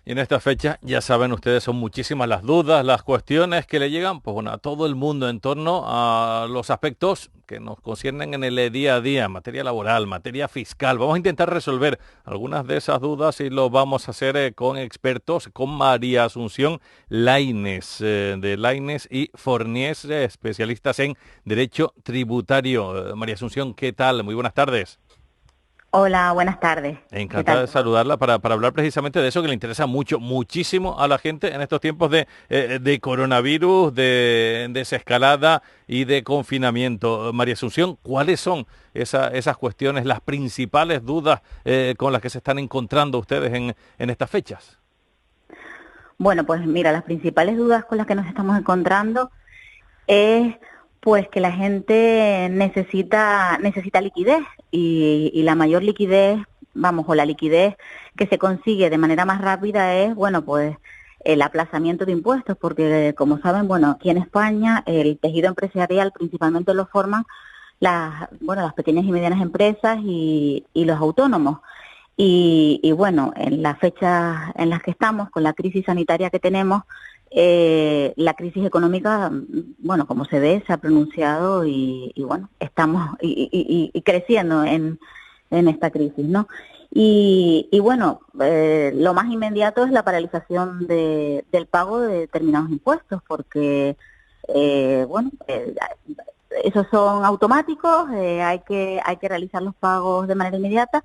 Y en esta fecha, ya saben ustedes, son muchísimas las dudas, las cuestiones que le llegan, pues bueno, a todo el mundo en torno a los aspectos que nos conciernen en el día a día, materia laboral, materia fiscal. Vamos a intentar resolver algunas de esas dudas y lo vamos a hacer con expertos, con María Asunción Lainez, de Lainez y Forniés, especialistas en Derecho Tributario. María Asunción, ¿qué tal? Muy buenas tardes. Hola, buenas tardes. ¿Qué Encantada tal de todo? saludarla para hablar precisamente de eso que le interesa mucho, muchísimo a la gente en estos tiempos de coronavirus, de desescalada y de confinamiento. María Asunción, ¿cuáles son esas cuestiones, las principales dudas con las que se están encontrando ustedes en estas fechas? Bueno, pues mira, las principales dudas con las que nos estamos encontrando es pues que la gente necesita liquidez y la mayor liquidez, vamos, o la liquidez que se consigue de manera más rápida es, bueno, pues el aplazamiento de impuestos, porque como saben, bueno, aquí en España el tejido empresarial principalmente lo forman las pequeñas y medianas empresas y los autónomos. Y bueno, en las fechas en las que estamos, con la crisis sanitaria que tenemos, la crisis económica, bueno, como se ve, se ha pronunciado y bueno, estamos y creciendo en esta crisis, ¿no? Y bueno, lo más inmediato es la paralización del pago de determinados impuestos, porque, bueno, esos son automáticos, hay que realizar los pagos de manera inmediata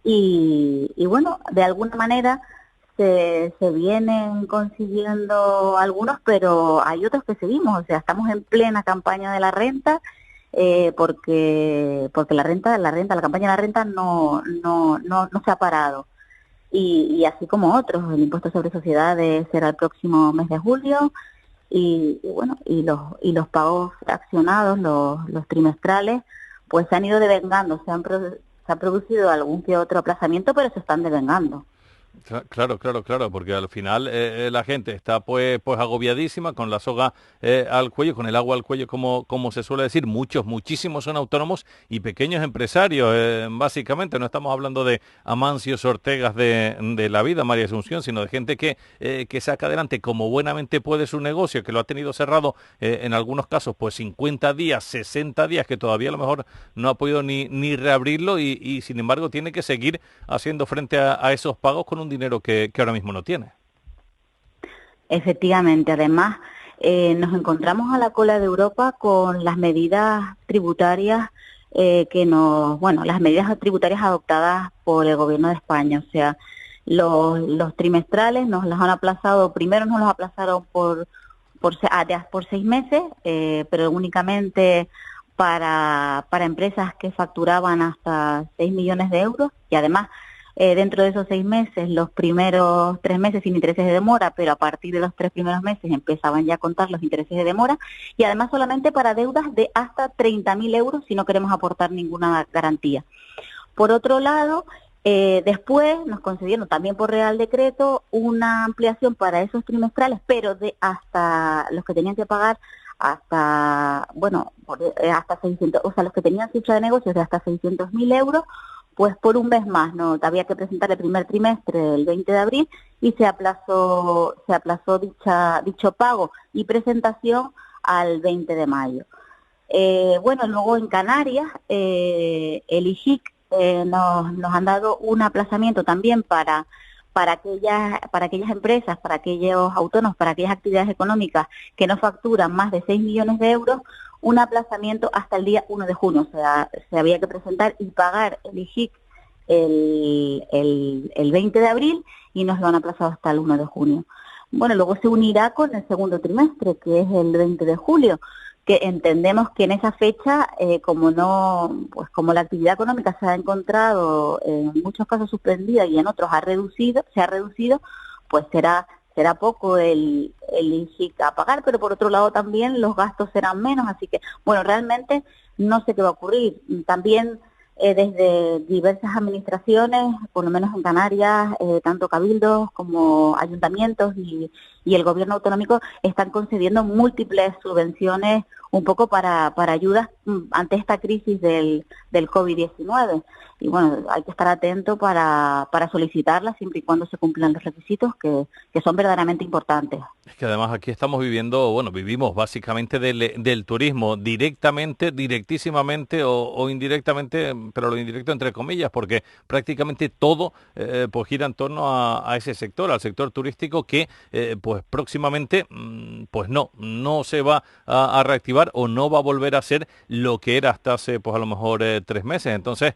y bueno, de alguna manera se vienen consiguiendo algunos, pero hay otros que seguimos, o sea, estamos en plena campaña de la renta, porque la campaña de la renta no se ha parado. Y así como otros, el impuesto sobre sociedades será el próximo mes de julio, y bueno, y los pagos fraccionados, los trimestrales, pues se han ido devengando, se ha producido algún que otro aplazamiento, pero se están devengando. Claro, claro, claro, porque al final la gente está pues agobiadísima con la soga al cuello, con el agua al cuello, como se suele decir. Muchísimos son autónomos y pequeños empresarios, básicamente. No estamos hablando de Amancios Ortegas de la vida, María Asunción, sino de gente que saca adelante como buenamente puede su negocio, que lo ha tenido cerrado en algunos casos pues 50 días, 60 días, que todavía a lo mejor no ha podido ni reabrirlo y sin embargo tiene que seguir haciendo frente a esos pagos con un dinero que ahora mismo no tiene. Efectivamente, además, nos encontramos a la cola de Europa con las medidas tributarias bueno, las medidas tributarias adoptadas por el gobierno de España. O sea, los trimestrales nos los han aplazado, primero nos los aplazaron por 6 meses, pero únicamente para empresas que facturaban hasta 6 millones de euros y además dentro de esos 6 meses, los primeros 3 meses sin intereses de demora, pero a partir de los 3 primeros meses empezaban ya a contar los intereses de demora y además solamente para deudas de hasta 30.000 euros si no queremos aportar ninguna garantía. Por otro lado, después nos concedieron también por Real Decreto una ampliación para esos trimestrales, pero de hasta los que tenían que pagar hasta, bueno, hasta 600, o sea, los que tenían cifra de negocios de hasta 600.000 euros, pues por un mes más, ¿no? Había que presentar el primer trimestre el 20 de abril y se aplazó dicho pago y presentación al 20 de mayo. Bueno, luego en Canarias, el IJIC nos han dado un aplazamiento también para aquellas empresas, para aquellos autónomos, para aquellas actividades económicas que no facturan más de 6 millones de euros, un aplazamiento hasta el día 1 de junio. O sea, se había que presentar y pagar el IJIC el 20 de abril y nos lo han aplazado hasta el 1 de junio. Bueno, luego se unirá con el segundo trimestre, que es el 20 de julio, que entendemos que en esa fecha, como no, pues como la actividad económica se ha encontrado en muchos casos suspendida y en otros se ha reducido, pues será poco el INSIC a pagar, pero por otro lado también los gastos serán menos, así que, bueno, realmente no sé qué va a ocurrir. También desde diversas administraciones, por lo menos en Canarias, tanto cabildos como ayuntamientos y el gobierno autonómico están concediendo múltiples subvenciones un poco para ayudas ante esta crisis del COVID-19. Y bueno, hay que estar atento para solicitarlas siempre y cuando se cumplan los requisitos que son verdaderamente importantes. Es que además aquí estamos viviendo, bueno, vivimos básicamente del turismo, directísimamente o indirectamente, pero lo indirecto entre comillas, porque prácticamente todo pues gira en torno a ese sector, al sector turístico que pues próximamente pues no se va a reactivar o no va a volver a ser lo que era hasta hace pues a lo mejor 3 meses. Entonces,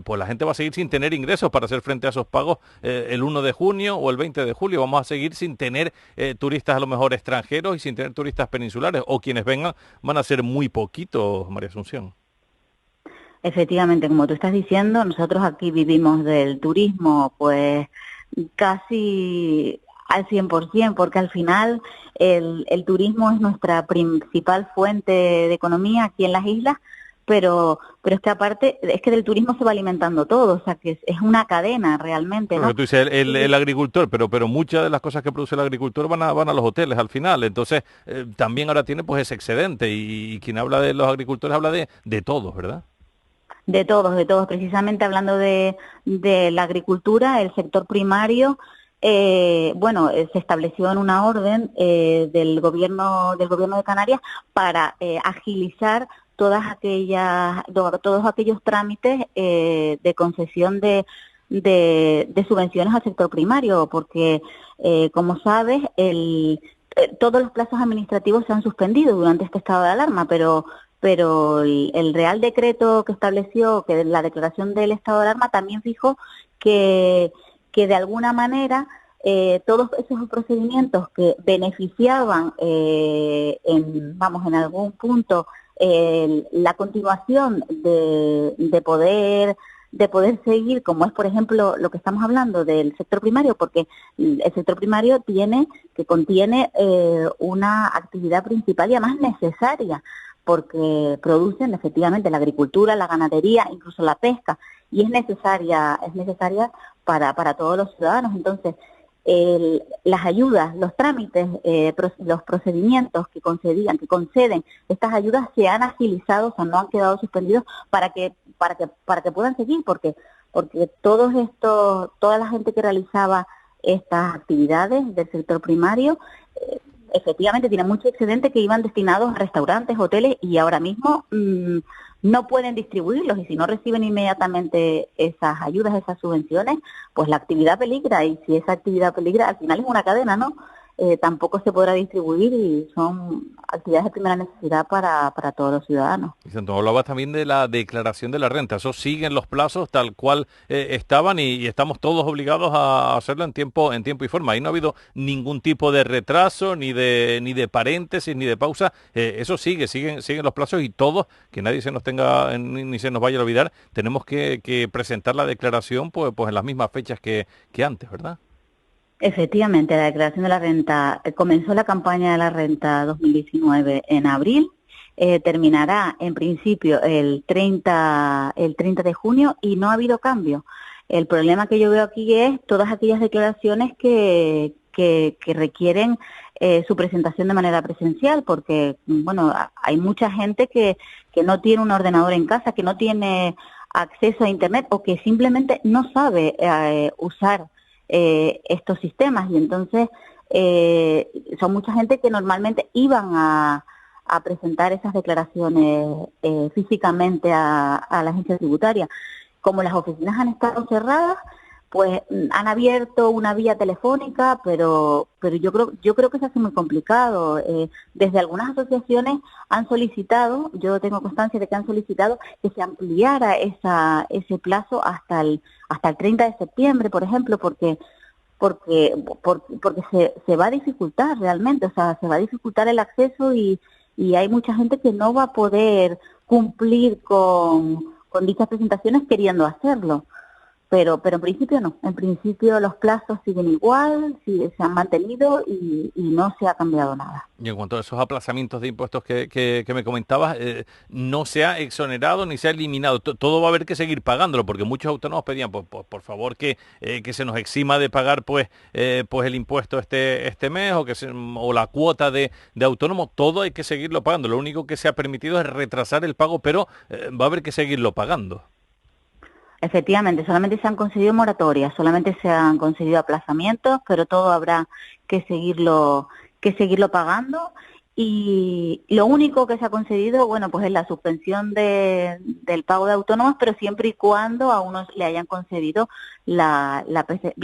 pues la gente va a seguir sin tener ingresos para hacer frente a esos pagos el 1 de junio o el 20 de julio. Vamos a seguir sin tener turistas a lo mejor extranjeros y sin tener turistas peninsulares, o quienes vengan van a ser muy poquitos, María Asunción. Efectivamente, como tú estás diciendo, nosotros aquí vivimos del turismo pues casi al 100%, porque al final el turismo es nuestra principal fuente de economía aquí en las islas, pero es que aparte, es que del turismo se va alimentando todo, o sea que es una cadena realmente, Lo ¿no? que tú dices, el agricultor, pero muchas de las cosas que produce el agricultor van a los hoteles al final. Entonces, también ahora tiene pues ese excedente y quien habla de los agricultores habla de todos, ¿verdad? De todos. Precisamente hablando de la agricultura, el sector primario, se estableció en una orden del gobierno de Canarias para agilizar todos aquellos trámites de concesión de subvenciones al sector primario, porque como sabes, todos los plazos administrativos se han suspendido durante este estado de alarma, pero el Real Decreto que estableció que la declaración del estado de alarma también fijó que de alguna manera todos esos procedimientos que beneficiaban en algún punto la continuación de poder seguir, como es por ejemplo lo que estamos hablando del sector primario, porque el sector primario contiene una actividad principal y además necesaria, porque producen efectivamente la agricultura, la ganadería, incluso la pesca, y es necesaria para todos los ciudadanos. Entonces, las ayudas, los trámites, los procedimientos que conceden estas ayudas se han agilizado, o sea, no han quedado suspendidos para que puedan seguir, porque toda la gente que realizaba estas actividades del sector primario efectivamente tiene mucho excedente que iban destinados a restaurantes, hoteles, y ahora mismo no pueden distribuirlos, y si no reciben inmediatamente esas ayudas, esas subvenciones, pues la actividad peligra, y si esa actividad peligra, al final es una cadena, ¿no? Tampoco se podrá distribuir, y son actividades de primera necesidad para todos los ciudadanos. Y Santo, hablabas también de la declaración de la renta. Eso siguen los plazos tal cual estaban y estamos todos obligados a hacerlo en tiempo y forma. Ahí no ha habido ningún tipo de retraso, ni de paréntesis, ni de pausa. Eso siguen los plazos, y todos, que nadie se nos tenga ni se nos vaya a olvidar, tenemos que presentar la declaración pues en las mismas fechas que antes, ¿verdad? Efectivamente, la declaración de la renta, comenzó la campaña de la renta 2019 en abril, terminará en principio el 30 de junio, y no ha habido cambio. El problema que yo veo aquí es todas aquellas declaraciones que requieren su presentación de manera presencial, porque bueno, hay mucha gente que no tiene un ordenador en casa, que no tiene acceso a Internet, o que simplemente no sabe usar estos sistemas, y entonces son mucha gente que normalmente iban a presentar esas declaraciones físicamente a la agencia tributaria. Como las oficinas han estado cerradas, pues han abierto una vía telefónica, pero yo creo que se hace muy complicado. Desde algunas asociaciones han solicitado, yo tengo constancia de que han solicitado que se ampliara ese plazo hasta el 30 de septiembre, por ejemplo, porque se va a dificultar realmente, o sea, se va a dificultar el acceso, y hay mucha gente que no va a poder cumplir con dichas presentaciones queriendo hacerlo. pero en principio no, en principio los plazos siguen igual, se han mantenido y no se ha cambiado nada. Y en cuanto a esos aplazamientos de impuestos que me comentabas, no se ha exonerado ni se ha eliminado. Todo va a haber que seguir pagándolo, porque muchos autónomos pedían, pues, por favor, que se nos exima de pagar pues el impuesto este mes o la cuota de autónomo. Todo hay que seguirlo pagando. Lo único que se ha permitido es retrasar el pago, pero va a haber que seguirlo pagando. Efectivamente, solamente se han concedido moratorias, solamente se han concedido aplazamientos, pero todo habrá que seguirlo pagando. Y lo único que se ha concedido, bueno, pues es la suspensión del pago de autónomos, pero siempre y cuando a uno le hayan concedido la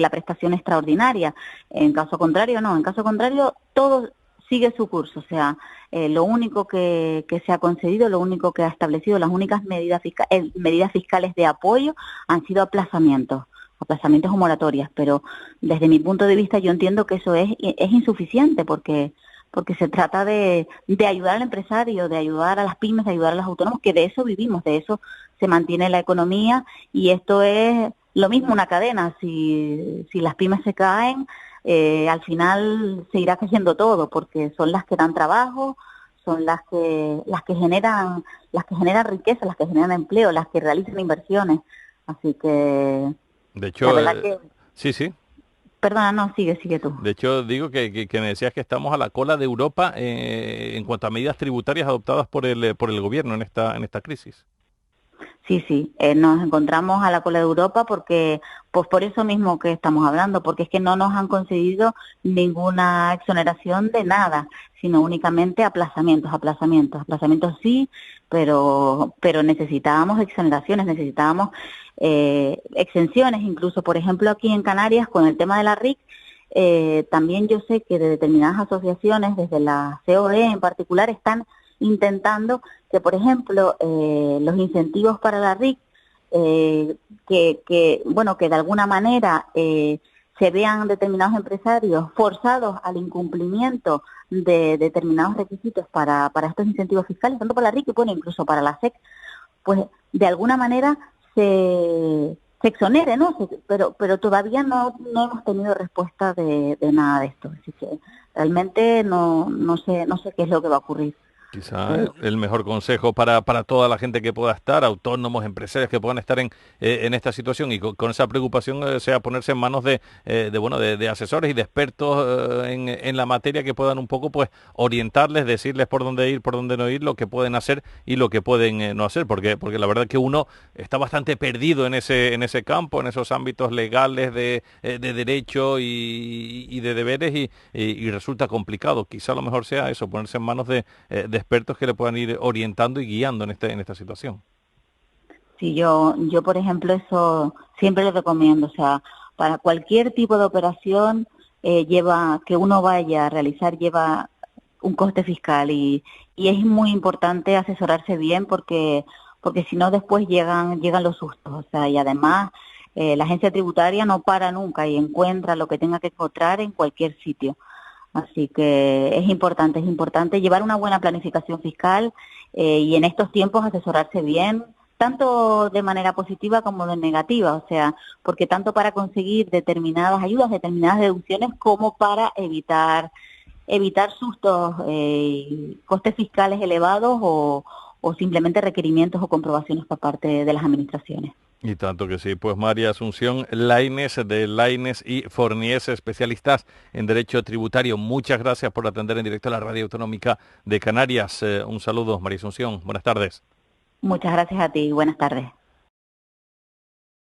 prestación extraordinaria. En caso contrario, no. En caso contrario, todo sigue su curso. O sea, lo único que se ha concedido, lo único que ha establecido, las únicas medidas fiscales de apoyo han sido aplazamientos o moratorias. Pero desde mi punto de vista yo entiendo que eso es insuficiente porque se trata de ayudar al empresario, de ayudar a las pymes, de ayudar a los autónomos, que de eso vivimos, de eso se mantiene la economía, y esto es lo mismo, una cadena. Si las pymes se caen, al final se irá cayendo todo, porque son las que dan trabajo, son las que generan riqueza, las que generan empleo, las que realizan inversiones. Así que de hecho, la verdad que sí. Perdona, no, sigue tú. De hecho, digo que me decías que estamos a la cola de Europa en cuanto a medidas tributarias adoptadas por el gobierno en esta crisis. Sí, nos encontramos a la cola de Europa porque, pues por eso mismo que estamos hablando, porque es que no nos han concedido ninguna exoneración de nada, sino únicamente aplazamientos sí, pero necesitábamos exoneraciones, necesitábamos exenciones. Incluso, por ejemplo, aquí en Canarias, con el tema de la RIC, también yo sé que de determinadas asociaciones, desde la COE en particular, están intentando que, por ejemplo, los incentivos para la RIC, que de alguna manera se vean determinados empresarios forzados al incumplimiento de determinados requisitos para estos incentivos fiscales, tanto para la RIC y bueno, incluso para la SEC, pues de alguna manera se exonere, ¿no? Pero todavía no hemos tenido respuesta de nada de esto, así que realmente no sé qué es lo que va a ocurrir. Quizá el mejor consejo para toda la gente que pueda estar, autónomos, empresarios que puedan estar en esta situación y con esa preocupación sea ponerse en manos de asesores y de expertos en la materia que puedan un poco pues orientarles, decirles por dónde ir, por dónde no ir, lo que pueden hacer y lo que pueden no hacer, porque la verdad que uno está bastante perdido en ese campo, en esos ámbitos legales de derecho y de deberes y resulta complicado. Quizá lo mejor sea eso, ponerse en manos de expertos que le puedan ir orientando y guiando en esta situación. Sí, yo por ejemplo eso siempre lo recomiendo. O sea, para cualquier tipo de operación que uno vaya a realizar lleva un coste fiscal y es muy importante asesorarse bien porque si no después llegan los sustos. O sea, y además la agencia tributaria no para nunca y encuentra lo que tenga que encontrar en cualquier sitio. Así que es importante llevar una buena planificación fiscal y en estos tiempos asesorarse bien, tanto de manera positiva como de negativa, o sea, porque tanto para conseguir determinadas ayudas, determinadas deducciones, como para evitar sustos, costes fiscales elevados o simplemente requerimientos o comprobaciones por parte de las administraciones. Y tanto que sí, pues María Asunción Lainez de Lainez y Forniés, especialistas en Derecho Tributario. Muchas gracias por atender en directo a la Radio Autonómica de Canarias. Un saludo, María Asunción. Buenas tardes. Muchas gracias a ti. Buenas tardes.